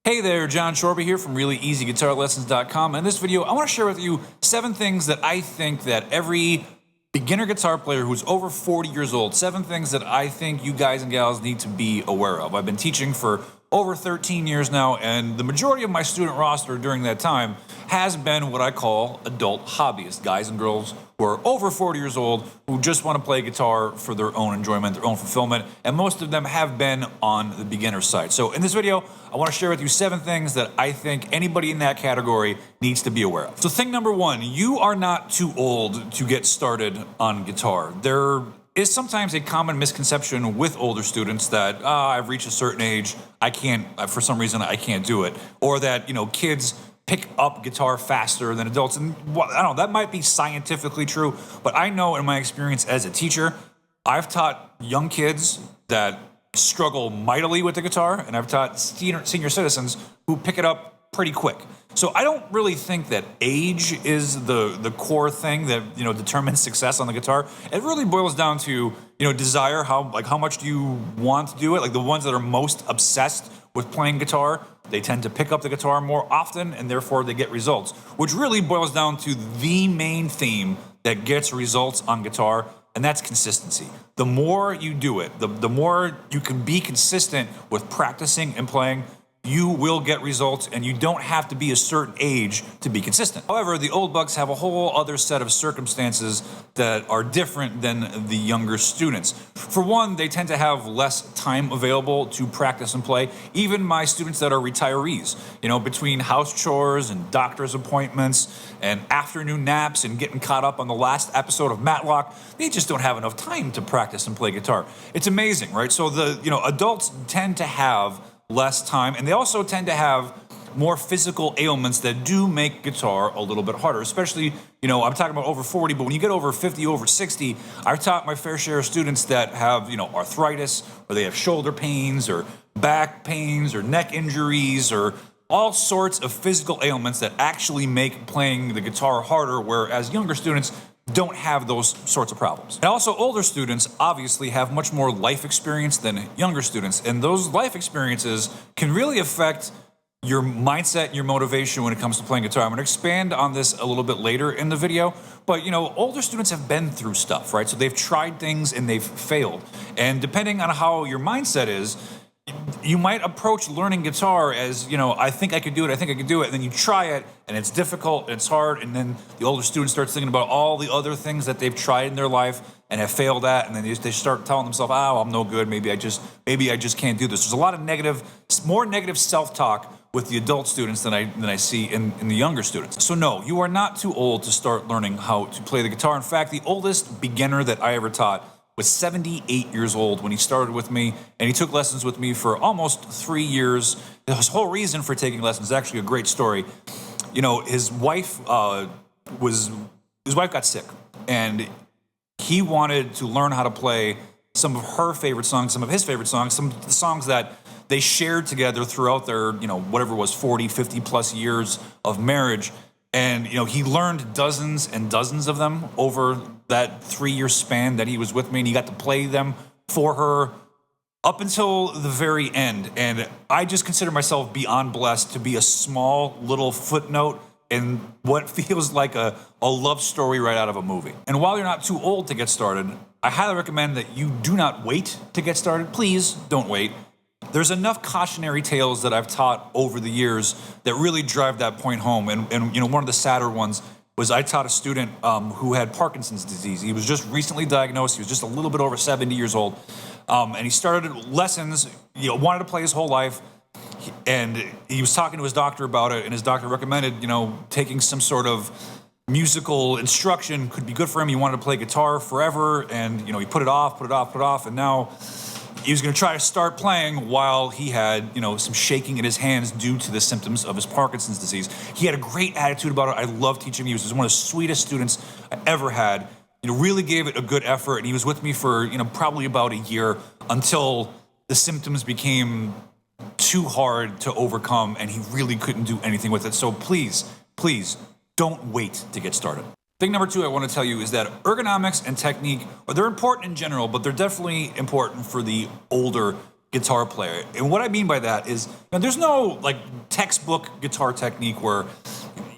Hey there, John Shorby here from ReallyEasyGuitarLessons.com. In this video, I want to share with you 7 things that I think that every beginner guitar player who's over 40 years old, 7 things that I think you guys and gals need to be aware of. I've been teaching for over 13 years now, and the majority of my student roster during that time has been what I call adult hobbyists, guys and girls who are over 40 years old who just want to play guitar for their own enjoyment, their own fulfillment, and most of them have been on the beginner side. So in this video, I want to share with you 7 things that I think anybody in that category needs to be aware of. So thing number 1, you are not too old to get started on guitar. There is sometimes a common misconception with older students that I've reached a certain age, I can't, for some reason I can't do it, or that kids pick up guitar faster than adults. And I don't know, that might be scientifically true, but I know in my experience as a teacher, I've taught young kids that struggle mightily with the guitar, and I've taught senior citizens who pick it up pretty quick. So I don't really think that age is the core thing that determines success on the guitar. It really boils down to desire. How much do you want to do it? Like the ones that are most obsessed with playing guitar, they tend to pick up the guitar more often, and therefore they get results. Which really boils down to the main theme that gets results on guitar, and that's consistency. The more you do it, the more you can be consistent with practicing and playing, you will get results, and you don't have to be a certain age to be consistent. However, the old bucks have a whole other set of circumstances that are different than the younger students. For one, they tend to have less time available to practice and play. Even my students that are retirees, between house chores and doctor's appointments and afternoon naps and getting caught up on the last episode of Matlock, they just don't have enough time to practice and play guitar. It's amazing, right? So adults tend to have less time, and they also tend to have more physical ailments that do make guitar a little bit harder, especially, I'm talking about over 40, but when you get over 50, over 60, I've taught my fair share of students that have, arthritis, or they have shoulder pains, or back pains, or neck injuries, or all sorts of physical ailments that actually make playing the guitar harder, whereas younger students don't have those sorts of problems. And also, older students obviously have much more life experience than younger students, and those life experiences can really affect your mindset and your motivation when it comes to playing guitar. I'm going to expand on this a little bit later in the video, but older students have been through stuff, right? So they've tried things and they've failed, and depending on how your mindset is, you might approach learning guitar as, I think I could do it, and then you try it, and it's difficult, and it's hard, and then the older student starts thinking about all the other things that they've tried in their life and have failed at, and then they start telling themselves, oh, I'm no good, maybe I just can't do this. There's a lot of more negative self-talk with the adult students than I see in the younger students. So no, you are not too old to start learning how to play the guitar. In fact, the oldest beginner that I ever taught was 78 years old when he started with me, and he took lessons with me for almost 3 years. His whole reason for taking lessons is actually a great story. His wife got sick, and he wanted to learn how to play some of her favorite songs, some of his favorite songs, some of the songs that they shared together throughout their, whatever it was, 40, 50 plus years of marriage. And, he learned dozens and dozens of them over that 3-year span that he was with me, and he got to play them for her up until the very end. And I just consider myself beyond blessed to be a small little footnote in what feels like a love story right out of a movie. And while you're not too old to get started, I highly recommend that you do not wait to get started. Please don't wait. There's enough cautionary tales that I've taught over the years that really drive that point home. And one of the sadder ones was I taught a student who had Parkinson's disease. He was just recently diagnosed. He was just a little bit over 70 years old. And he started lessons, wanted to play his whole life. And he was talking to his doctor about it, and his doctor recommended, taking some sort of musical instruction could be good for him. He wanted to play guitar forever, and, he put it off, and now he was going to try to start playing while he had, some shaking in his hands due to the symptoms of his Parkinson's disease. He had a great attitude about it. I love teaching him. He was one of the sweetest students I ever had. Really gave it a good effort, and he was with me for, probably about a year until the symptoms became too hard to overcome, and he really couldn't do anything with it. So please, don't wait to get started. Thing number 2 I want to tell you is that ergonomics and technique, they're important in general, but they're definitely important for the older guitar player. And what I mean by that is, there's no like textbook guitar technique where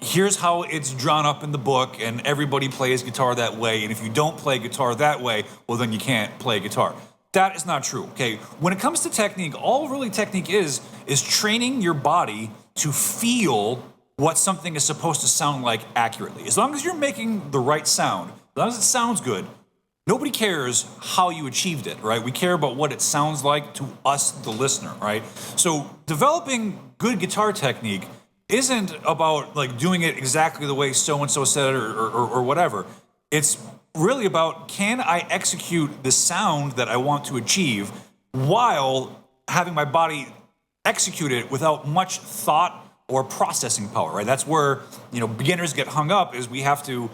here's how it's drawn up in the book and everybody plays guitar that way. And if you don't play guitar that way, well, then you can't play guitar. That is not true, okay? When it comes to technique, all really technique is training your body to feel what something is supposed to sound like accurately. As long as you're making the right sound, as long as it sounds good, nobody cares how you achieved it, right? We care about what it sounds like to us, the listener, right? So developing good guitar technique isn't about like doing it exactly the way so-and-so said it or whatever. It's really about, can I execute the sound that I want to achieve while having my body execute it without much thought or processing power, right? That's where, beginners get hung up, is we have to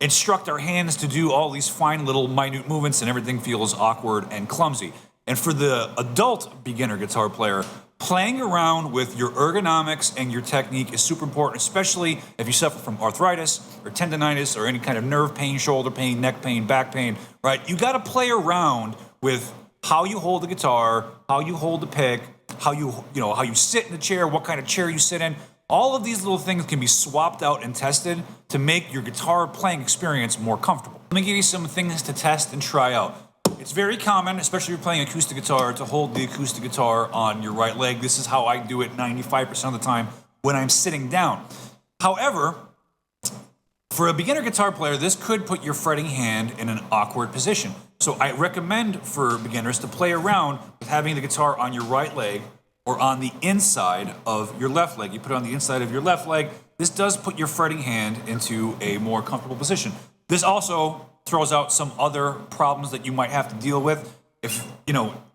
instruct our hands to do all these fine little minute movements and everything feels awkward and clumsy. And for the adult beginner guitar player, playing around with your ergonomics and your technique is super important, especially if you suffer from arthritis or tendonitis or any kind of nerve pain, shoulder pain, neck pain, back pain, right? You gotta play around with how you hold the guitar, how you hold the pick, how you sit in the chair, what kind of chair you sit in. All of these little things can be swapped out and tested to make your guitar playing experience more comfortable. Let me give you some things to test and try out. It's very common, especially if you're playing acoustic guitar, to hold the acoustic guitar on your right leg. This is how I do it 95% of the time when I'm sitting down. However, for a beginner guitar player, this could put your fretting hand in an awkward position. So I recommend for beginners to play around with having the guitar on your right leg or on the inside of your left leg. You put it on the inside of your left leg. This does put your fretting hand into a more comfortable position. This also throws out some other problems that you might have to deal with. If,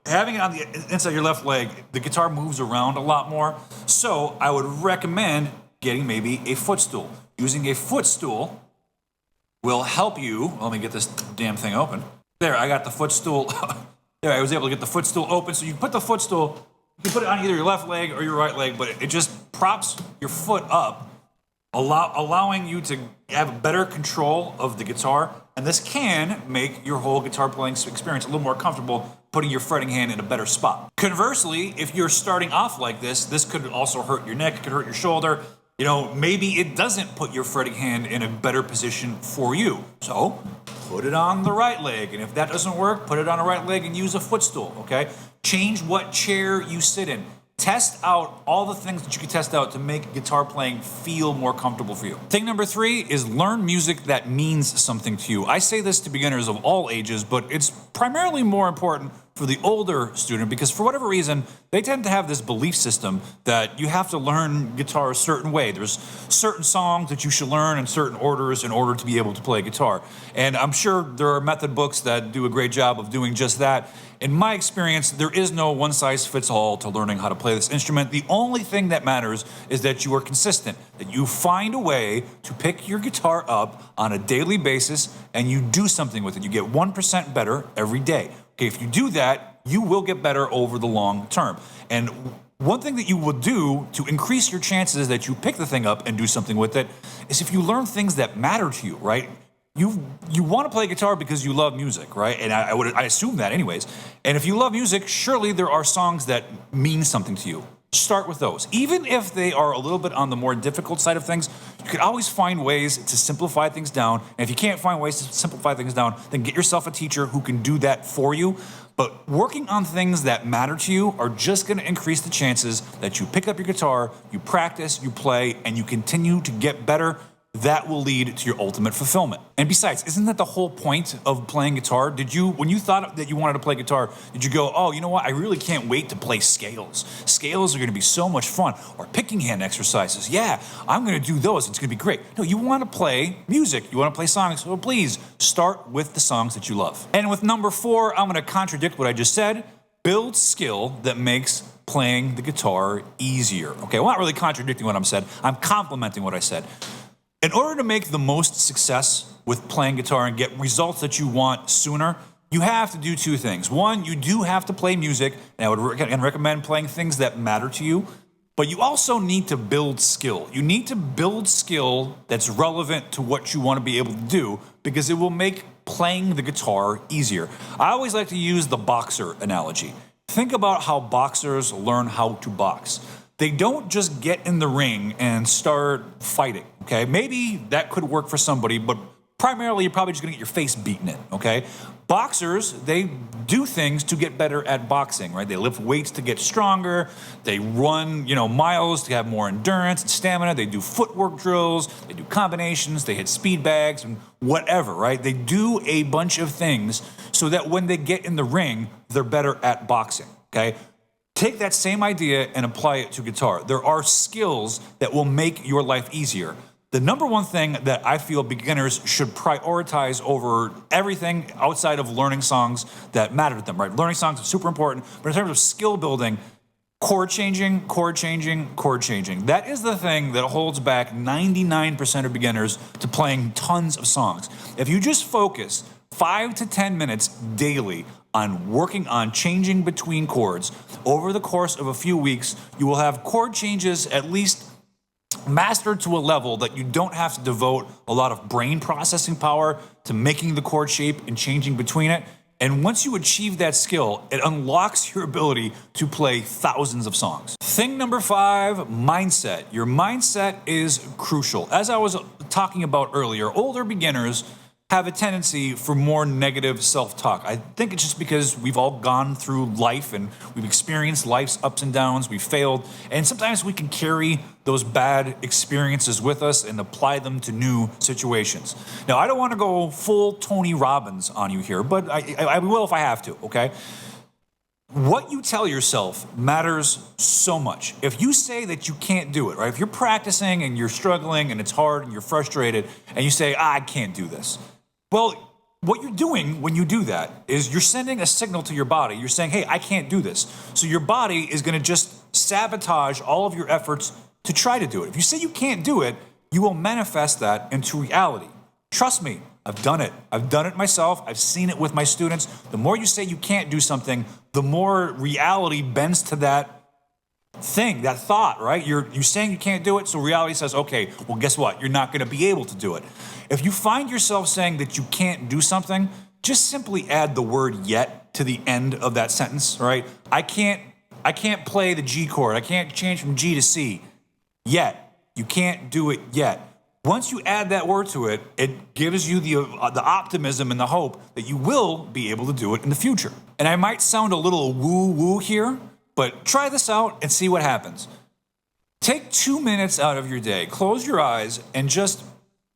having it on the inside of your left leg, the guitar moves around a lot more. So I would recommend getting maybe a footstool. Using a footstool will help you. Let me get this damn thing open. There, I got the footstool. There, I was able to get the footstool open. So you put the footstool, you can put it on either your left leg or your right leg, but it just props your foot up, allowing you to have better control of the guitar. And this can make your whole guitar playing experience a little more comfortable, putting your fretting hand in a better spot. Conversely, if you're starting off like this could also hurt your neck, it could hurt your shoulder. Maybe it doesn't put your fretting hand in a better position for you. So put it on the right leg. And if that doesn't work, put it on the right leg and use a footstool, okay? Change what chair you sit in. Test out all the things that you can test out to make guitar playing feel more comfortable for you. Thing number 3 is learn music that means something to you. I say this to beginners of all ages, but it's primarily more important for the older student because for whatever reason, they tend to have this belief system that you have to learn guitar a certain way. There's certain songs that you should learn in certain orders in order to be able to play guitar. And I'm sure there are method books that do a great job of doing just that. In my experience, there is no one-size-fits-all to learning how to play this instrument. The only thing that matters is that you are consistent, that you find a way to pick your guitar up on a daily basis and you do something with it. You get 1% better every day. Okay, if you do that, you will get better over the long term. And one thing that you will do to increase your chances that you pick the thing up and do something with it is if you learn things that matter to you, right? You want to play guitar because you love music, right? And I assume that anyways. And if you love music, surely there are songs that mean something to you. Start with those. Even if they are a little bit on the more difficult side of things, you can always find ways to simplify things down. And if you can't find ways to simplify things down, then get yourself a teacher who can do that for you. But working on things that matter to you are just going to increase the chances that you pick up your guitar, you practice, you play, and you continue to get better. That will lead to your ultimate fulfillment. And besides, isn't that the whole point of playing guitar? When you thought that you wanted to play guitar, did you go, oh, you know what? I really can't wait to play scales. Scales are going to be so much fun. Or picking hand exercises. Yeah, I'm going to do those. It's going to be great. No, you want to play music. You want to play songs. So please start with the songs that you love. And with number 4, I'm going to contradict what I just said. Build skill that makes playing the guitar easier. Okay, well, not really contradicting what I'm said. I'm complimenting what I said. In order to make the most success with playing guitar and get results that you want sooner, you have to do 2 things. One, you do have to play music, and I would recommend playing things that matter to you, but you also need to build skill. You need to build skill that's relevant to what you want to be able to do because it will make playing the guitar easier. I always like to use the boxer analogy. Think about how boxers learn how to box. They don't just get in the ring and start fighting, okay? Maybe that could work for somebody, but primarily you're probably just gonna get your face beaten in, okay? Boxers, they do things to get better at boxing, right? They lift weights to get stronger. They run, miles to have more endurance and stamina. They do footwork drills. They do combinations. They hit speed bags and whatever, right? They do a bunch of things so that when they get in the ring, they're better at boxing, okay? Take that same idea and apply it to guitar. There are skills that will make your life easier. The number one thing that I feel beginners should prioritize over everything outside of learning songs that matter to them, right? Learning songs are super important, but in terms of skill building, chord changing, chord changing, chord changing. That is the thing that holds back 99% of beginners to playing tons of songs. If you just focus 5 to 10 minutes daily on working on changing between chords, over the course of a few weeks, you will have chord changes at least mastered to a level that you don't have to devote a lot of brain processing power to making the chord shape and changing between it. And once you achieve that skill, it unlocks your ability to play thousands of songs. Thing number 5, mindset. Your mindset is crucial. As I was talking about earlier, older beginners have a tendency for more negative self-talk. I think it's just because we've all gone through life and we've experienced life's ups and downs, we've failed, and sometimes we can carry those bad experiences with us and apply them to new situations. Now, I don't want to go full Tony Robbins on you here, but I will if I have to, okay? What you tell yourself matters so much. If you say that you can't do it, right? If you're practicing and you're struggling and it's hard and you're frustrated and you say, I can't do this. Well, what you're doing when you do that is you're sending a signal to your body. You're saying, hey, I can't do this. So your body is going to just sabotage all of your efforts to try to do it. If you say you can't do it, you will manifest that into reality. Trust me, I've done it. I've done it myself. I've seen it with my students. The more you say you can't do something, the more reality bends to that thing, that thought, right? You're saying you can't do it, so reality says, okay, well, guess what? You're not going to be able to do it. If you find yourself saying that you can't do something, just simply add the word yet to the end of that sentence, right? I can't play the G chord. I can't change from G to C yet. You can't do it yet. Once you add that word to it, it gives you the optimism and the hope that you will be able to do it in the future. And I might sound a little woo-woo here, but try this out and see what happens. Take 2 minutes out of your day, close your eyes, and just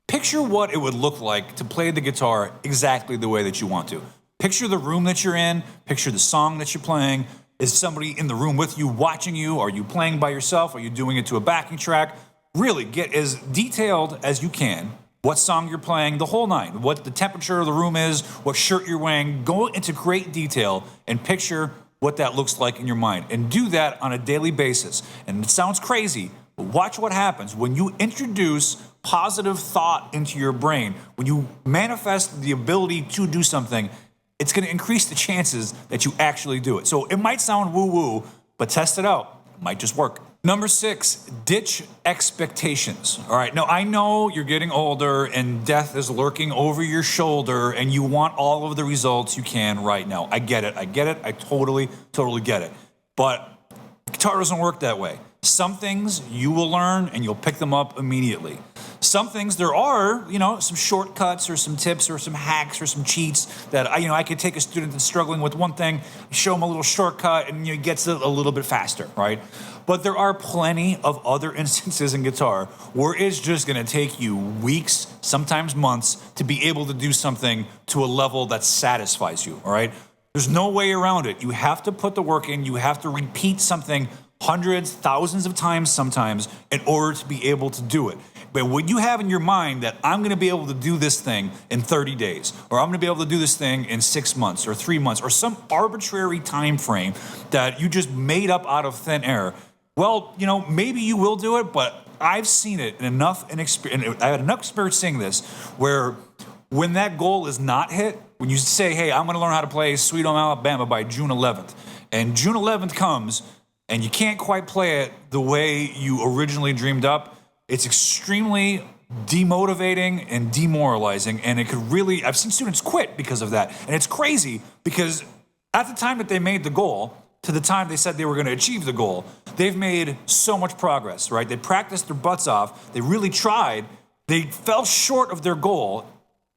picture what it would look like to play the guitar exactly the way that you want to. Picture the room that you're in, picture the song that you're playing. Is somebody in the room with you watching you? Are you playing by yourself? Are you doing it to a backing track? Really get as detailed as you can. What song you're playing, the whole nine. What the temperature of the room is, what shirt you're wearing. Go into great detail and picture what that looks like in your mind. And do that on a daily basis. And it sounds crazy, but watch what happens when you introduce positive thought into your brain. When you manifest the ability to do something, it's going to increase the chances that you actually do it. So it might sound woo-woo, but test it out. It might just work. Number 6, ditch expectations. All right, now I know you're getting older and death is lurking over your shoulder and you want all of the results you can right now. I get it. I totally get it. But guitar doesn't work that way. Some things you will learn and you'll pick them up immediately. Some things there are, some shortcuts or some tips or some hacks or some cheats that I could take a student that's struggling with one thing, show them a little shortcut, and it gets it a little bit faster, right? But there are plenty of other instances in guitar where it's just going to take you weeks, sometimes months, to be able to do something to a level that satisfies you, all right? There's no way around it. You have to put the work in. You have to repeat something hundreds, thousands of times sometimes in order to be able to do it. But when you have in your mind that I'm going to be able to do this thing in 30 days, or I'm going to be able to do this thing in 6 months or 3 months, or some arbitrary time frame that you just made up out of thin air, well, maybe you will do it, but I've seen it I had enough experience seeing this, where when that goal is not hit, when you say, hey, I'm going to learn how to play Sweet Home Alabama by June 11th, and June 11th comes, and you can't quite play it the way you originally dreamed up, it's extremely demotivating and demoralizing, and it could really, I've seen students quit because of that, and it's crazy because at the time that they made the goal, to the time they said they were going to achieve the goal, they've made so much progress, right? They practiced their butts off. They really tried. They fell short of their goal,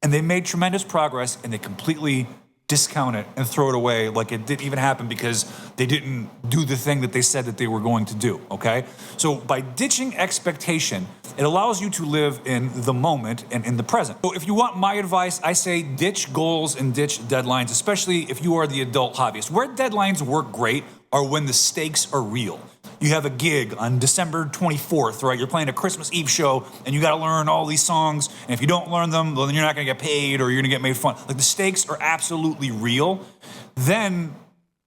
and they made tremendous progress, and they completely discount it and throw it away like it didn't even happen because they didn't do the thing that they said that they were going to do, okay? So by ditching expectation, it allows you to live in the moment and in the present. So if you want my advice, I say ditch goals and ditch deadlines, especially if you are the adult hobbyist. Where deadlines work great are when the stakes are real. You have a gig on December 24th, right? You're playing a Christmas Eve show, and you got to learn all these songs. And if you don't learn them, well, then you're not going to get paid, or you're going to get made fun. Like, the stakes are absolutely real. Then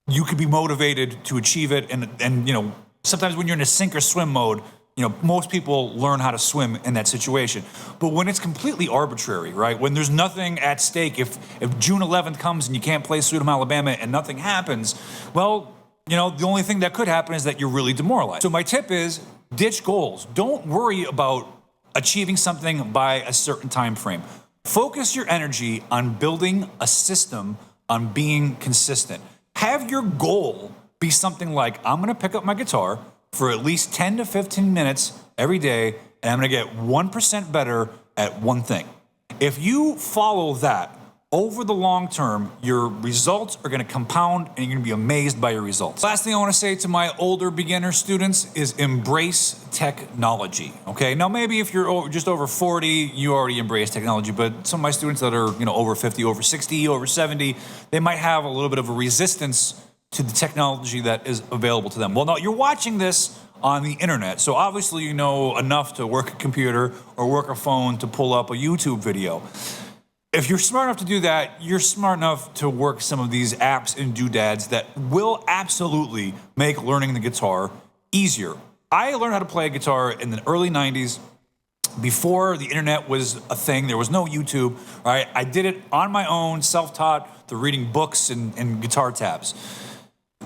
you could be motivated to achieve it. And you know, sometimes when you're in a sink or swim mode, you know, most people learn how to swim in that situation. But when it's completely arbitrary, right? When there's nothing at stake, if June 11th comes and you can't play Sweet Home Alabama and nothing happens, well, you know, the only thing that could happen is that you're really demoralized. So my tip is ditch goals. Don't worry about achieving something by a certain time frame. Focus your energy on building a system, on being consistent. Have your goal be something like, I'm going to pick up my guitar for at least 10 to 15 minutes every day, and I'm going to get 1% better at one thing. If you follow that, over the long term, your results are going to compound and you're going to be amazed by your results. Last thing I want to say to my older beginner students is embrace technology, okay? Now, maybe if you're just over 40, you already embrace technology, but some of my students that are, you know, over 50, over 60, over 70, they might have a little bit of a resistance to the technology that is available to them. Well, now, you're watching this on the internet, so obviously you know enough to work a computer or work a phone to pull up a YouTube video. If you're smart enough to do that, you're smart enough to work some of these apps and doodads that will absolutely make learning the guitar easier. I learned how to play guitar in the early 90s. Before the internet was a thing, there was no YouTube, right? I did it on my own, self-taught, through reading books and guitar tabs.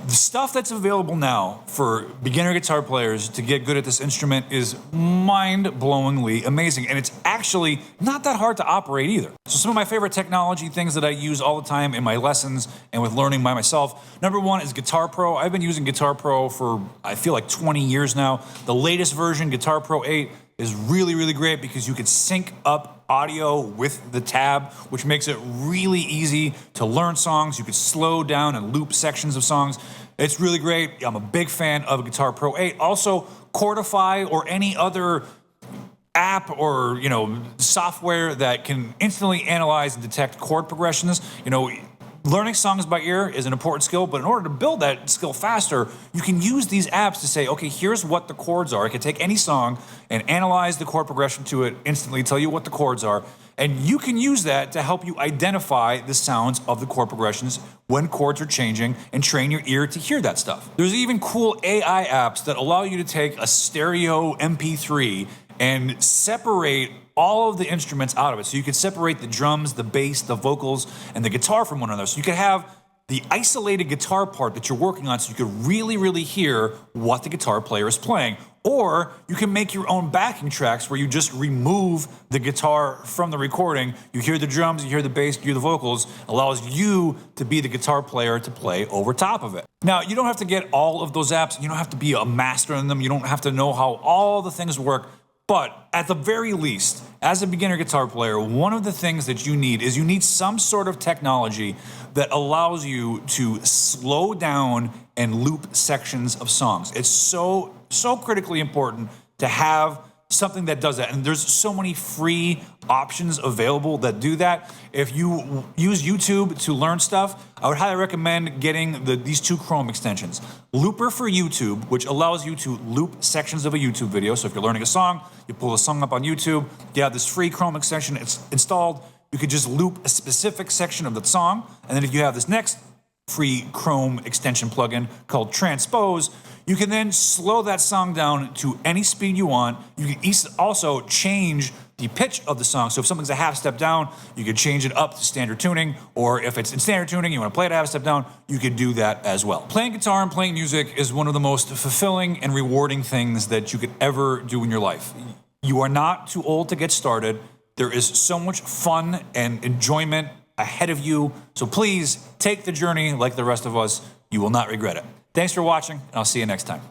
The stuff that's available now for beginner guitar players to get good at this instrument is mind-blowingly amazing, and it's actually not that hard to operate either. So some of my favorite technology things that I use all the time in my lessons and with learning by myself, number one is Guitar Pro. I've been using Guitar Pro for, I feel like 20 years now. The latest version, Guitar Pro 8, is really, really great because you can sync up audio with the tab, which makes it really easy to learn songs. You could slow down and loop sections of songs. It's really great. I'm a big fan of Guitar Pro 8. Also, Chordify or any other app or, you know, software that can instantly analyze and detect chord progressions. You know, learning songs by ear is an important skill, but in order to build that skill faster, you can use these apps to say, okay, here's what the chords are. I can take any song and analyze the chord progression to it, instantly tell you what the chords are, and you can use that to help you identify the sounds of the chord progressions when chords are changing and train your ear to hear that stuff. There's even cool AI apps that allow you to take a stereo MP3 and separate all of the instruments out of it. So you could separate the drums, the bass, the vocals, and the guitar from one another. So you could have the isolated guitar part that you're working on so you could really, really hear what the guitar player is playing. Or you can make your own backing tracks where you just remove the guitar from the recording. You hear the drums, you hear the bass, you hear the vocals. Allows you to be the guitar player to play over top of it. Now, you don't have to get all of those apps. You don't have to be a master in them. You don't have to know how all the things work. But at the very least, as a beginner guitar player, one of the things that you need is you need some sort of technology that allows you to slow down and loop sections of songs. It's so critically important to have something that does that. And there's so many free options available that do that. If you use YouTube to learn stuff, I would highly recommend getting these two Chrome extensions. Looper for YouTube, which allows you to loop sections of a YouTube video. So if you're learning a song, you pull a song up on YouTube, you have this free Chrome extension, it's installed, you could just loop a specific section of the song. And then if you have this next free Chrome extension plugin called Transpose, you can then slow that song down to any speed you want. You can also change the pitch of the song. So if something's a half step down, you could change it up to standard tuning, or if it's in standard tuning, you want to play it a half step down, you could do that as well. Playing guitar and playing music is one of the most fulfilling and rewarding things that you could ever do in your life. You are not too old to get started. There is so much fun and enjoyment ahead of you. So please take the journey like the rest of us. You will not regret it. Thanks for watching, and I'll see you next time.